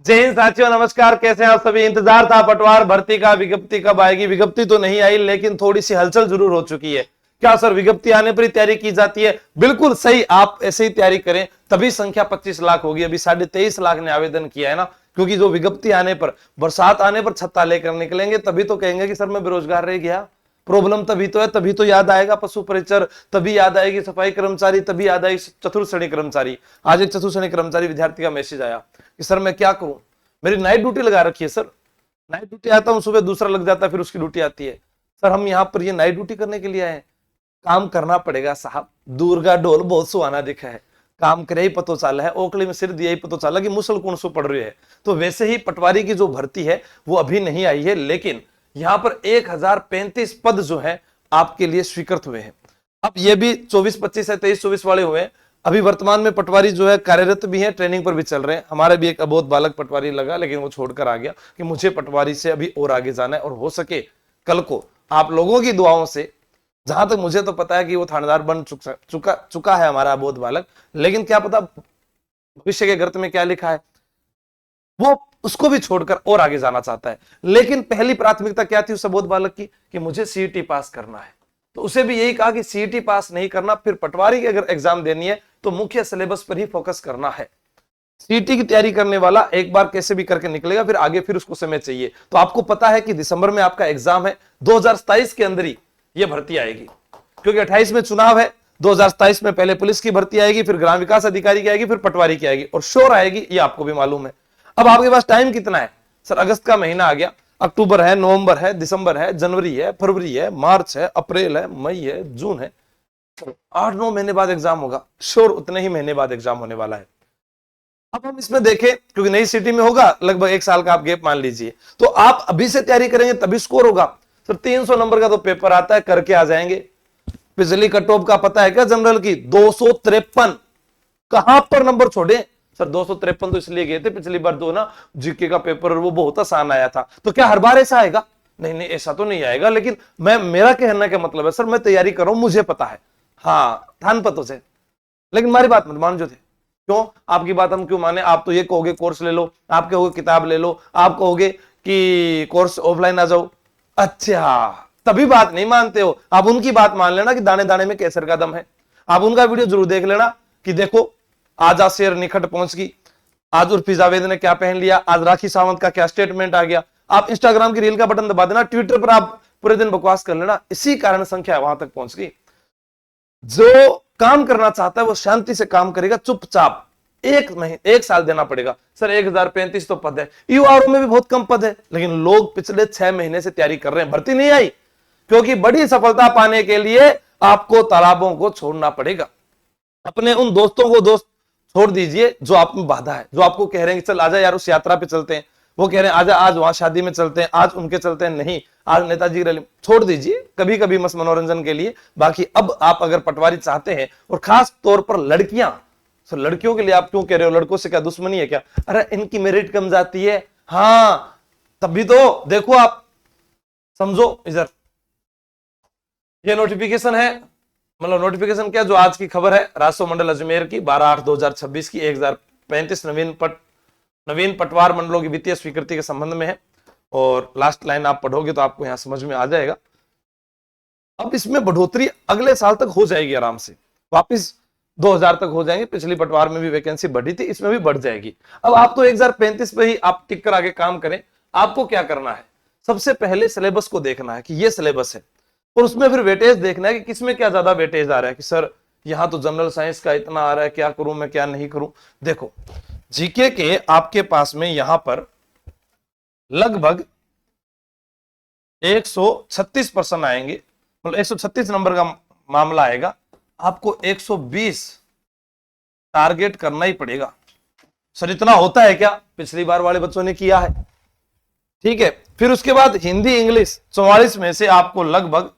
जय हिंद साथियों, नमस्कार। कैसे हैं आप सभी। इंतजार था पटवार भर्ती का, विज्ञप्ति कब आएगी। विज्ञप्ति तो नहीं आई, लेकिन थोड़ी सी हलचल जरूर हो चुकी है। क्या सर विज्ञप्ति आने पर ही तैयारी की जाती है? बिल्कुल सही, आप ऐसे ही तैयारी करें तभी संख्या 25 लाख होगी। अभी 23.5 लाख ने आवेदन किया है ना, क्योंकि जो विज्ञप्ति आने पर, बरसात आने पर छत्ता लेकर निकलेंगे, तभी तो कहेंगे कि सर मैं बेरोजगार रह गया। प्रॉब्लम तभी तो है, तभी तो याद आएगा पशु परिचर, तभी याद आएगी सफाई कर्मचारी, तभी याद आएगी चतुर्थ श्रेणी कर्मचारी। आज एक चतुर्थ श्रेणी कर्मचारी विद्यार्थी का मैसेज आया कि सर मैं क्या करूं, मेरी नाइट ड्यूटी लगा रखी है सर। नाइट ड्यूटी आता हूं सुबह, दूसरा लग जाता है, फिर उसकी ड्यूटी आती है। सर हम यहाँ पर ये नाइट ड्यूटी करने के लिए आए हैं। काम करना पड़ेगा साहब, दूर का ढोल बहुत सुहाना दिखा है। काम करे ही पतो चला है, ओखली में सिर दिया ही पतो चला कि मुसल कौन सो पड़ रही है। तो वैसे ही पटवारी की जो भर्ती है वो अभी नहीं आई है, लेकिन यहाँ पर 1035 पद जो है आपके लिए स्वीकृत हुए हैं। अब ये भी 24-25 है, 23-24 वाले हुए हैं। अभी वर्तमान में पटवारी जो है कार्यरत भी है, ट्रेनिंग पर भी चल रहे हैं। हमारे भी एक अबोध बालक पटवारी लगा, लेकिन वो छोड़कर आ गया कि मुझे पटवारी से अभी और आगे जाना है, और हो सके कल को आप लोगों की दुआओं से, जहां तक मुझे तो पता है कि वो थानेदार बन चुका है हमारा अबोध बालक, लेकिन क्या पता भविष्य के गर्त में क्या लिखा है, वो उसको भी छोड़कर और आगे जाना चाहता है। लेकिन पहली प्राथमिकता क्या थी उस अबोध बालक की, कि मुझे सीईटी पास करना है। तो उसे भी यही कहा कि सीईटी पास नहीं करना, फिर पटवारी की अगर एग्जाम देनी है तो मुख्य सिलेबस पर ही फोकस करना है। सीईटी की तैयारी करने वाला एक बार कैसे भी करके निकलेगा, फिर आगे फिर उसको समय चाहिए। तो आपको पता है कि दिसंबर में आपका एग्जाम है, 2027 के अंदर ही यह भर्ती आएगी, क्योंकि 28 में चुनाव है। 2027 में पहले पुलिस की भर्ती आएगी, फिर ग्राम विकास अधिकारी की आएगी, फिर पटवारी की आएगी, और श्योर आएगी, ये आपको भी मालूम है। अब आपके पास टाइम कितना है सर? अगस्त का महीना आ गया, अक्टूबर है, नवंबर है, दिसंबर है, जनवरी है, फरवरी है, मार्च है, अप्रैल है, मई है, जून है। 8-9 महीने बाद एग्जाम होगा, श्योर उतने ही महीने बाद एग्जाम होने वाला है। अब हम इसमें देखें, क्योंकि नई सिटी में होगा, लगभग 1 साल का आप गैप मान लीजिए, तो आप अभी से तैयारी करेंगे तभी स्कोर होगा। सर 300 नंबर का तो पेपर आता है, करके आ जाएंगे। पिछली कट ऑफ का पता है क्या जनरल की? 253। कहां पर नंबर छोड़े सर? 253 तो इसलिए गए थे पिछली बार दो ना, जीके का पेपर वो बहुत आसान आया था। तो क्या हर बार ऐसा आएगा? नहीं नहीं, ऐसा तो नहीं आएगा, लेकिन मेरा कहने का मतलब है सर, मैं तैयारी कर रहा हूं, मुझे पता है। हाँ थान पतो से, लेकिन हमारी बात मत मान जो थे। क्यों आपकी बात हम क्यों माने? आप तो ये कहोगे कोर्स ले लो, आप कहोगे किताब ले लो, आप कहोगे कि कोर्स ऑफलाइन आ जाओ। अच्छा, तभी बात नहीं मानते हो। आप उनकी बात मान लेना कि दाने दाने में केसर का दम है। आप उनका वीडियो जरूर देख लेना कि देखो आज आशेर निकट पहुंच गई, आज उर्फी जावेद ने क्या पहन लिया, आज राखी सावंत का क्या स्टेटमेंट आ गया। आप इंस्टाग्राम की रील का बटन दबा देना, ट्विटर पर आप पूरे दिन बकवास कर लेना, इसी कारण संख्या वहां तक पहुंच गई। जो काम करना चाहता है वो शांति से काम करेगा, चुपचाप। 1 साल देना पड़ेगा सर। 1035 तो पद है, यूआरओ में भी बहुत कम पद है, लेकिन लोग पिछले 6 महीने से तैयारी कर रहे हैं, भर्ती नहीं आई। क्योंकि बड़ी सफलता पाने के लिए आपको तालाबों को छोड़ना पड़ेगा। अपने उन दोस्तों को दोस्त छोड़ दीजिए जो आप में बाधा है, जो आपको कह रहे हैं कि चल आजा यार उस यात्रा पे चलते हैं, वो कह रहे हैं आजा आज वहां शादी में चलते हैं, आज उनके चलते हैं, नहीं आज नेताजी की रैली, छोड़ दीजिए कभी कभी मस्त मनोरंजन के लिए। बाकी अब आप अगर पटवारी चाहते हैं, और खास तौर पर लड़कियां, तो लड़कियों के लिए आप क्यों कह रहे हो? लड़कों से क्या दुश्मनी है क्या? अरे इनकी मेरिट कम जाती है, हाँ तभी तो देखो आप समझो। इधर ये नोटिफिकेशन है, मतलब नोटिफिकेशन क्या, जो आज की खबर है राजस्व मंडल अजमेर की 12/8/2026 की 1035 नवीन पटवार मंडलों की वित्तीय स्वीकृति के संबंध में है। और लास्ट लाइन आप पढ़ोगे तो आपको यहां समझ में आ जाएगा। अब इसमें बढ़ोतरी अगले साल तक हो जाएगी, आराम से वापस 2000 तक हो जाएंगे। पिछली पटवार में भी वैकेंसी बढ़ी थी, इसमें भी बढ़ जाएगी। अब आप तो 1035 पे ही आप टिक कर आगे काम करें। आपको क्या करना है? सबसे पहले सिलेबस को देखना है कि ये सिलेबस है, और उसमें फिर वेटेज देखना है कि किसमें क्या ज्यादा वेटेज आ रहा है। कि सर यहां तो जनरल साइंस का इतना आ रहा है, क्या करूं मैं, क्या नहीं करूं। देखो जीके के आपके पास में यहां पर लगभग 136% आएंगे, मतलब 136 नंबर का मामला आएगा। आपको 120 टारगेट करना ही पड़ेगा। सर इतना होता है क्या? पिछली बार वाले बच्चों ने किया है, ठीक है। फिर उसके बाद हिंदी इंग्लिश 44 में से आपको लगभग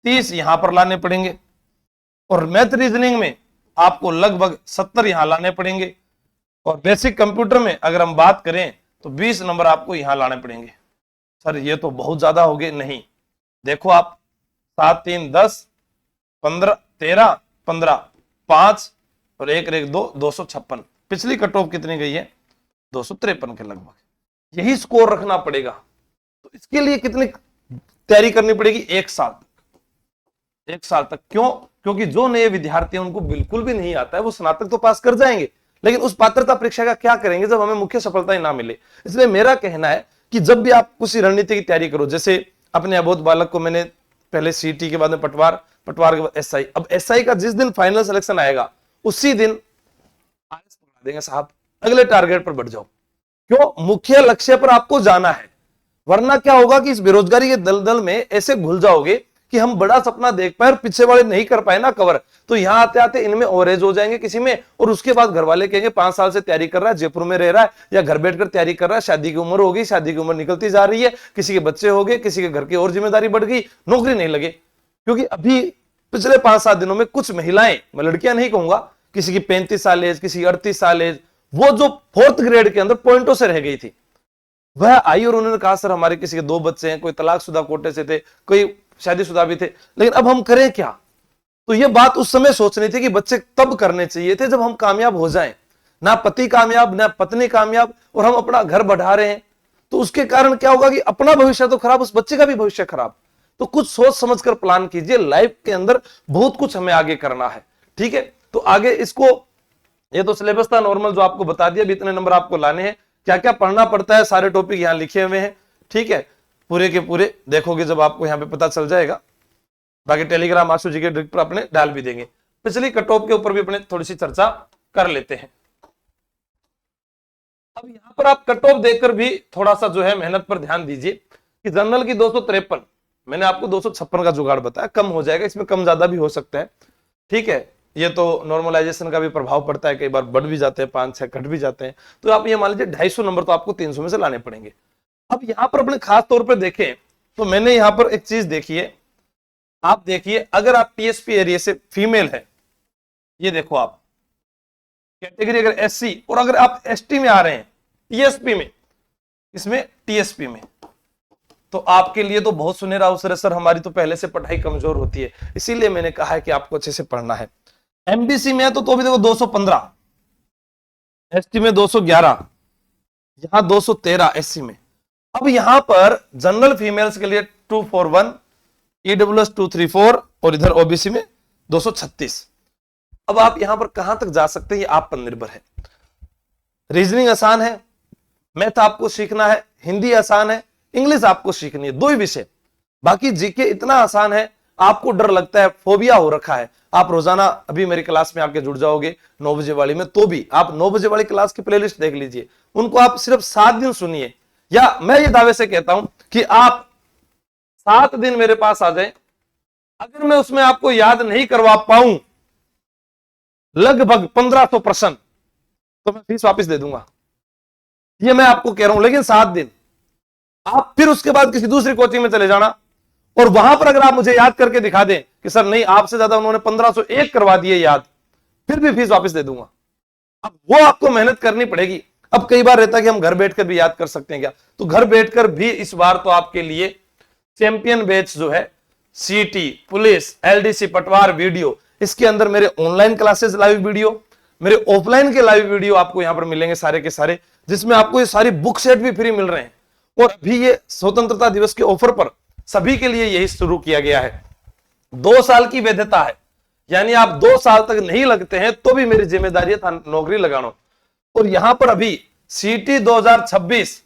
30 यहां पर लाने पड़ेंगे, और मैथ रीजनिंग में आपको लगभग 70 यहां लाने पड़ेंगे, और बेसिक कंप्यूटर में अगर हम बात करें तो 20 नंबर आपको यहां लाने पड़ेंगे। सर ये तो बहुत ज्यादा हो गए। नहीं, देखो आप 7 3 10 15 13 15 5 और 1 1 2 256। पिछली कट ऑफ कितनी गई है? 253 के लगभग, यही स्कोर रखना पड़ेगा। तो इसके लिए कितनी तैयारी करनी पड़ेगी? 1 साल तक। 1 साल तक क्यों? क्योंकि जो नए विद्यार्थी हैं उनको बिल्कुल भी नहीं आता है, वो स्नातक तो पास कर जाएंगे, लेकिन उस पात्रता परीक्षा का क्या करेंगे जब हमें मुख्य सफलता ही ना मिले। इसलिए मेरा कहना है कि जब भी आप किसी रणनीति की तैयारी करो, जैसे अपने अबोध बालक को मैंने पहले सीटी के बाद में पटवार, पटवार के बाद एसआई, अब एसआई का जिस दिन फाइनल सिलेक्शन आएगा उसी दिन आरएस पकड़ा देंगे साहब, अगले टारगेट पर बढ़ जाओ। क्यों? मुख्य लक्ष्य पर आपको जाना है, वरना क्या होगा कि इस बेरोजगारी के दलदल में ऐसे घुल जाओगे कि हम बड़ा सपना देख पाए और पीछे वाले नहीं कर पाए ना कवर, तो यहां आते आते इनमें ओवरेज हो जाएंगे किसी में, और उसके बाद घर वाले कहेंगे 5 साल से तैयारी कर रहा है, जयपुर में रह रहा है या घर बैठकर तैयारी कर रहा है, शादी की उम्र हो गई, शादी की उम्र निकलती जा रही है, किसी के बच्चे हो गए, किसी के घर की और जिम्मेदारी बढ़ गई, नौकरी नहीं लगे। क्योंकि अभी पिछले 5-7 दिनों में कुछ महिलाएं, मैं लड़कियां नहीं कहूंगा, किसी की 35 साल एज, किसी की 38 साल एज, वो जो 4th ग्रेड के अंदर पॉइंटों से रह गई थी, वह आई और उन्होंने कहा सर हमारे किसी के 2 बच्चे हैं, कोई तलाकशुदा कोटे से थे, कोई शादीशुदा भी थे, लेकिन अब हम करें क्या? तो यह बात उस समय सोचनी थी कि बच्चे तब करने चाहिए थे जब हम कामयाब हो जाएं, ना पति कामयाब ना पत्नी कामयाब, और हम अपना घर बढ़ा रहे हैं, तो उसके कारण क्या होगा कि अपना भविष्य तो खराब, उस बच्चे का भी भविष्य खराब। तो कुछ सोच समझकर प्लान कीजिए, लाइफ के अंदर बहुत कुछ हमें आगे करना है, ठीक है। तो आगे इसको, ये तो सिलेबस था नॉर्मल जो आपको बता दिया, इतने नंबर आपको लाने हैं, क्या क्या पढ़ना पड़ता है सारे टॉपिक यहां लिखे हुए हैं, ठीक है, पूरे के पूरे देखोगे जब आपको यहां पे पता चल जाएगा। बाकी टेलीग्राम आशु जी के ट्रिक पर अपने डाल भी देंगे, पिछली कट ऑफ के ऊपर भी अपने थोड़ी सी चर्चा कर लेते हैं। अब यहां पर आप कट ऑफ देखकर भी थोड़ा सा जो है मेहनत पर ध्यान दीजिए कि जनरल की 253, मैंने आपको 256 का जुगाड़ बताया, कम हो जाएगा, इसमें कम ज्यादा भी हो सकता है, ठीक है। ये तो नॉर्मलाइजेशन का भी प्रभाव पड़ता है, कई बार बढ़ भी जाते हैं, 5-6 घट भी जाते हैं, तो आप ये मान लीजिए 250 नंबर तो आपको 300 में से लाने पड़ेंगे। अब यहां पर अपने खास तौर पर देखें तो मैंने यहां पर एक चीज देखी है, आप देखिए, अगर आप टीएसपी एरिया से फीमेल है, ये देखो आप कैटेगरी अगर एससी, और अगर आप एसटी में आ रहे हैं टीएसपी में, इसमें टीएसपी में, तो आपके लिए तो बहुत सुनहरा अवसर है सर, हमारी तो पहले से पढ़ाई कमजोर होती है, इसीलिए मैंने कहा है कि आपको अच्छे से पढ़ना है। एमबीसी में है तो भी देखो 215, एसटी में 211, यहां 213 एससी में। अब यहां पर जनरल फीमेल्स के लिए 241, ईडब्ल्यूएस 234 और इधर ओबीसी में 236। अब आप यहां पर कहां तक जा सकते हैं, ये आप पर निर्भर है। रीजनिंग आसान है, मैथ आपको सीखना है, हिंदी आसान है, इंग्लिश आपको सीखनी है, 2 ही विषय। बाकी जीके इतना आसान है, आपको डर लगता है, फोबिया हो रखा है। आप रोजाना अभी मेरी क्लास में आके जुड़ जाओगे 9 बजे वाली में, तो भी आप 9 बजे वाली क्लास की प्लेलिस्ट देख लीजिए, उनको आप सिर्फ 7 दिन सुनिए, या मैं ये दावे से कहता हूं कि आप 7 दिन मेरे पास आ जाए, अगर मैं उसमें आपको याद नहीं करवा पाऊं लगभग 1500%, तो मैं फीस वापस दे दूंगा, ये मैं आपको कह रहा हूं। लेकिन 7 दिन आप फिर उसके बाद किसी दूसरी कोचिंग में चले जाना, और वहां पर अगर आप मुझे याद करके दिखा दें कि सर नहीं आपसे ज्यादा उन्होंने 1501 करवा दिए याद, फिर भी फीस वापस दे दूंगा। अब वो आपको मेहनत करनी पड़ेगी। अब कई बार रहता है कि हम घर बैठकर भी याद कर सकते हैं क्या, तो घर बैठकर भी इस बार तो आपके लिए चैंपियन बैच जो है, सीटी, पुलिस, एलडीसी, पटवार वीडियो, इसके अंदर मेरे ऑनलाइन क्लासेस लाइव वीडियो, मेरे ऑफलाइन के लाइव वीडियो आपको यहां पर मिलेंगे सारे के सारे, जिसमें आपको ये सारी बुक सेट भी फ्री मिल रहे हैं। और अभी ये स्वतंत्रता दिवस के ऑफर पर सभी के लिए यही शुरू किया गया है। 2 साल की वैधता है, यानी आप 2 साल तक नहीं लगते हैं तो भी मेरी जिम्मेदारी है नौकरी लगाना। और यहां पर अभी सीटी 2026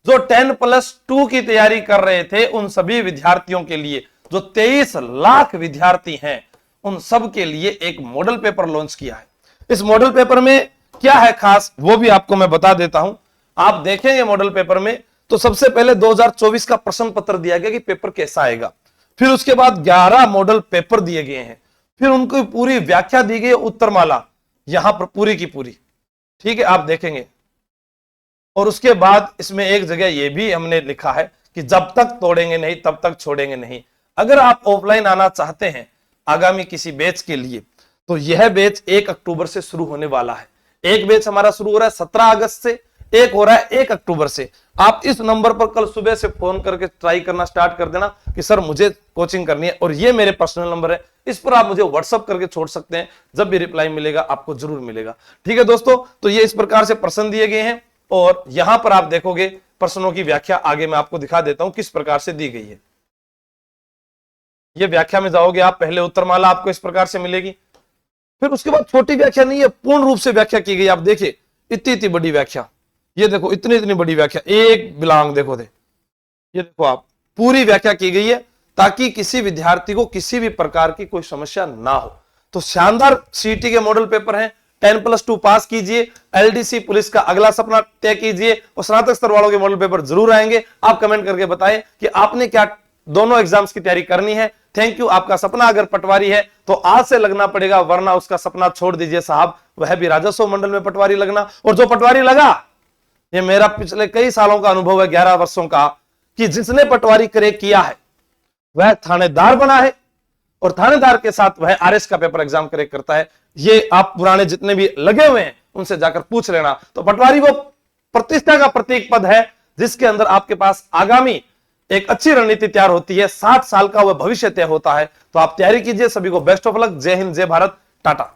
जो 10+2 की तैयारी कर रहे थे, उन सभी विद्यार्थियों के लिए, जो 23 लाख विद्यार्थी हैं, उन सब के लिए एक मॉडल पेपर लॉन्च किया है। इस मॉडल पेपर में क्या है खास, वो भी आपको मैं बता देता हूं। आप देखेंगे मॉडल पेपर में तो सबसे पहले 2024 का प्रश्न पत्र दिया गया कि पेपर कैसा आएगा, फिर उसके बाद 11 मॉडल पेपर दिए गए हैं, फिर उनको पूरी व्याख्या दी गई, उत्तरमाला यहां पर पूरी की पूरी, ठीक है, आप देखेंगे। और उसके बाद इसमें एक जगह यह भी हमने लिखा है कि जब तक तोड़ेंगे नहीं तब तक छोड़ेंगे नहीं। अगर आप ऑफलाइन आना चाहते हैं आगामी किसी बैच के लिए, तो यह बैच 1 अक्टूबर से शुरू होने वाला है। एक बैच हमारा शुरू हो रहा है 17 अगस्त से, एक हो रहा है 1 अक्टूबर से। आप इस नंबर पर कल सुबह से फोन करके ट्राई करना स्टार्ट कर देना कि सर मुझे कोचिंग करनी है, और ये मेरे पर्सनल नंबर है, इस पर आप मुझे व्हाट्सअप करके छोड़ सकते हैं, जब भी रिप्लाई मिलेगा आपको जरूर मिलेगा। ठीक है दोस्तों, तो ये इस प्रकार से प्रश्न दिए गए हैं, और यहां पर आप देखोगे प्रश्नों की व्याख्या आगे मैं आपको दिखा देता हूं किस प्रकार से दी गई है। ये व्याख्या में जाओगे आप, पहले उत्तरमाला आपको इस प्रकार से मिलेगी, फिर उसके बाद छोटी व्याख्या नहीं है, पूर्ण रूप से व्याख्या की गई। आप देखिए इतनी इतनी बड़ी व्याख्या, ये देखो इतनी इतनी बड़ी व्याख्या, एक बिलांग देखो दे, ये देखो आप, पूरी व्याख्या की गई है ताकि किसी विद्यार्थी को किसी भी प्रकार की कोई समस्या ना हो। तो शानदार सीईटी के मॉडल पेपर हैं, 10+2 पास कीजिए, एलडीसी पुलिस का अगला सपना तय कीजिए और स्नातक स्तर वालों के मॉडल पेपर जरूर आएंगे। आप कमेंट करके बताएं कि आपने क्या दोनों एग्जाम्स की तैयारी करनी है। Thank you. आपका सपना अगर पटवारी है तो आज से लगना पड़ेगा, वरना उसका सपना छोड़ दीजिए साहब, वह भी राजस्व मंडल में पटवारी लगना। और जो पटवारी लगा, ये मेरा पिछले कई सालों का अनुभव है, 11 वर्षों का, कि जिसने पटवारी क्रैक किया है वह थानेदार बना है और थानेदार के साथ वह आरएस का पेपर एग्जाम क्रैक करता है। ये आप पुराने जितने भी लगे हुए हैं उनसे जाकर पूछ लेना। तो पटवारी वो प्रतिष्ठा का प्रतीक पद है जिसके अंदर आपके पास आगामी एक अच्छी रणनीति तैयार होती है, 60 साल का वह भविष्य तय होता है। तो आप तैयारी कीजिए। सभी को बेस्ट ऑफ लक। जय हिंद, जय भारत, टाटा।